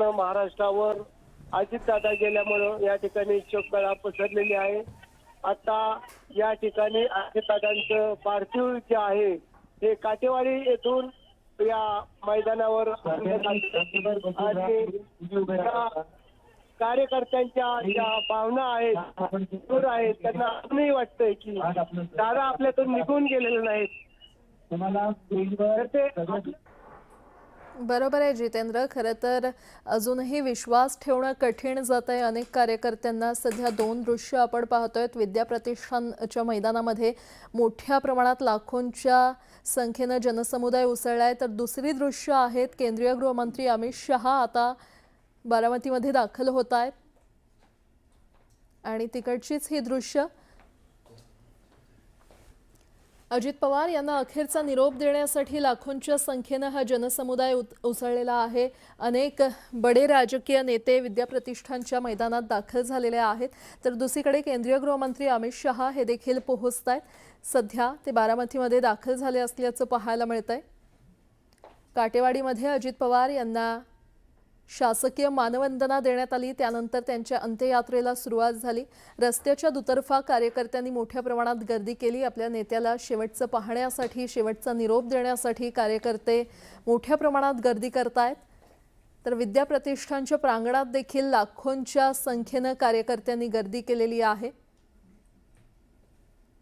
संपूर्ण महाराष्ट्रावर अजितदादा गेल्यामुळं या ठिकाणी शोककळा पसरलेली आहे। आता या ठिकाणी अजितदादांचं पार्थिव जे आहे ते काटेवाडी येथून या मैदानावर कार्यकर्त्यांच्या ज्या भावना आहेत दूर आहेत त्यांना अजूनही वाटतंय की दादा आपल्यातून निघून गेलेले नाहीत। बरोबर आहे जितेंद्र, खरं तर अजूनही विश्वास ठेवणं कठीण जात आहे अनेक कार्यकर्त्यांना। सध्या दोन दृश्य आपण पाहतोय, विद्या प्रतिष्ठानच्या मैदानामध्ये मोठ्या प्रमाणात लाखोंच्या संख्येनं जनसमुदाय उसळलाय, तर दुसरी दृश्य आहेत केंद्रीय गृहमंत्री अमित शहा आता बारामतीमध्ये दाखल होत आहेत आणि तिकडचीच ही दृश्य। अजित पवार यांना अखेरचा निरोप देण्यासाठी लाखोंच्या संख्येनं हा जनसमुदाय उसळलेला आहे। अनेक बडे राजकीय नेते विद्या प्रतिष्ठानच्या मैदानात दाखल झालेले आहेत, तर दुसरीकडे केंद्रीय गृहमंत्री अमित शहा हे देखील पोहोचत आहेत। सध्या ते बारामतीमध्ये दाखल झाले असल्याचं पाहायला मिळतंय। काटेवाडीमध्ये अजित पवार यांना शासकीय मानवंदना देण्यात आली, त्यानंतर त्यांच्या अंत्ययात्रेला सुरुवात झाली। रस्त्याच्या दुतर्फा कार्यकर्त्यांनी मोठ्या प्रमाणात गर्दी केली। आपल्या नेत्याला शेवटचं पाहण्यासाठी, शेवटचा निरोप देण्यासाठी कार्यकर्ते मोठ्या प्रमाणात गर्दी करतायत, तर विद्या प्रतिष्ठानच्या प्रांगणात देखील लाखोंच्या संख्येनं कार्यकर्त्यांनी गर्दी केलेली आहे।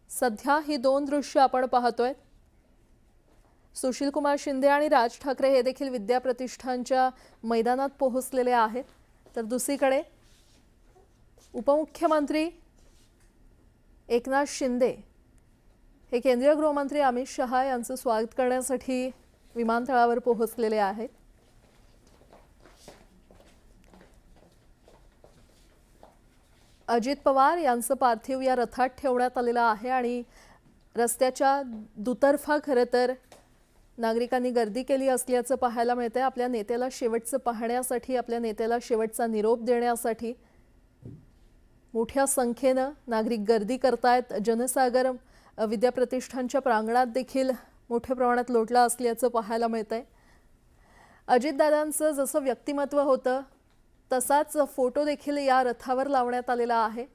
सध्या ही दोन दृश्य आपण पाहतोय। सुशील कुमार शिंदे आणि राज ठाकरे हे देखील विद्या प्रतिष्ठानच्या मैदानात पोहोचलेले आहेत, तर दुसरीकडे उपमुख्यमंत्री एकनाथ शिंदे हे केंद्रीय गृहमंत्री अमित शहा यांचं स्वागत करण्यासाठी विमानतळावर पोहोचलेले आहेत। अजित पवार यांचं पार्थिव या रथात ठेवण्यात आलेलं आहे आणि रस्त्याच्या दुतर्फा खरं तर नागरिकांनी गर्दी केली असल्याचं पाहायला मिळतंय। आपल्या नेत्याला शेवटचं पाहण्यासाठी, आपल्या नेत्याला शेवटचा निरोप देण्यासाठी मोठ्या संख्येनं नागरिक गर्दी करतायत। जनसागर विद्या प्रतिष्ठानच्या प्रांगणात देखील मोठ्या प्रमाणात लोटला असल्याचं पाहायला मिळतंय। अजितदादांचं जसं व्यक्तिमत्व होतं तसाच फोटो देखील या रथावर लावण्यात आलेला आहे।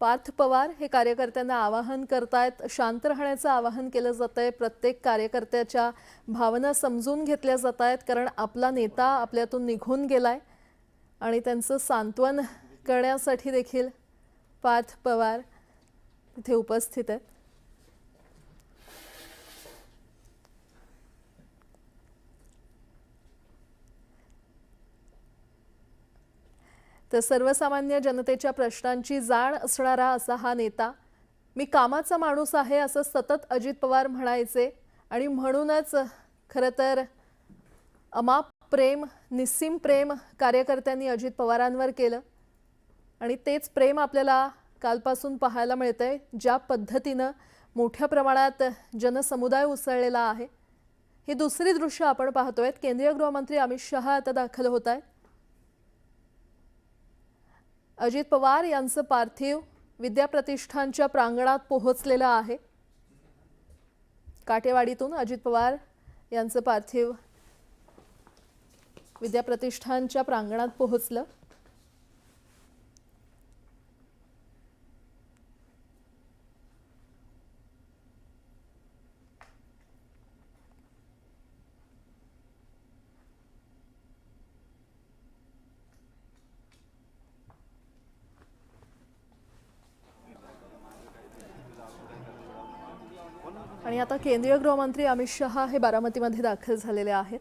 पार्थ पवार हे कार्यकर्त्यांना आवाहन करतायत, शांत राहण्याचं आवाहन केलं जातंय। प्रत्येक कार्यकर्त्याच्या भावना समजून घेतल्या जात आहेत, कारण आपला नेता आपल्यातून निघून गेलाय आणि त्यांचं सांत्वन करण्यासाठी देखील पार्थ पवार इथे उपस्थित आहेत। तर सर्वसामान्य जनतेच्या प्रश्नांची जाण असणारा असा हा नेता, मी कामाचा माणूस आहे असं सतत अजित पवार म्हणायचे आणि म्हणूनच खरं तर अमाप प्रेम, निस्सीम प्रेम कार्यकर्त्यांनी अजित पवारांवर केलं आणि तेच प्रेम आपल्याला कालपासून पाहायला मिळतंय। ज्या पद्धतीनं मोठ्या प्रमाणात जनसमुदाय उसळलेला आहे, ही दुसरी दृश्य आपण पाहतोय। केंद्रीय गृहमंत्री अमित शहा आता दाखल होत आहेत। अजित पवार यांचं पार्थिव विद्या प्रतिष्ठानच्या प्रांगणात पोहोचलेलं आहे। काटेवाडीतून अजित पवार यांचं पार्थिव विद्या प्रतिष्ठानच्या प्रांगणात पोहोचलं। आणि आता केंद्रीय गृहमंत्री अमित शहा हे बारामतीमध्ये दाखल झालेले आहेत।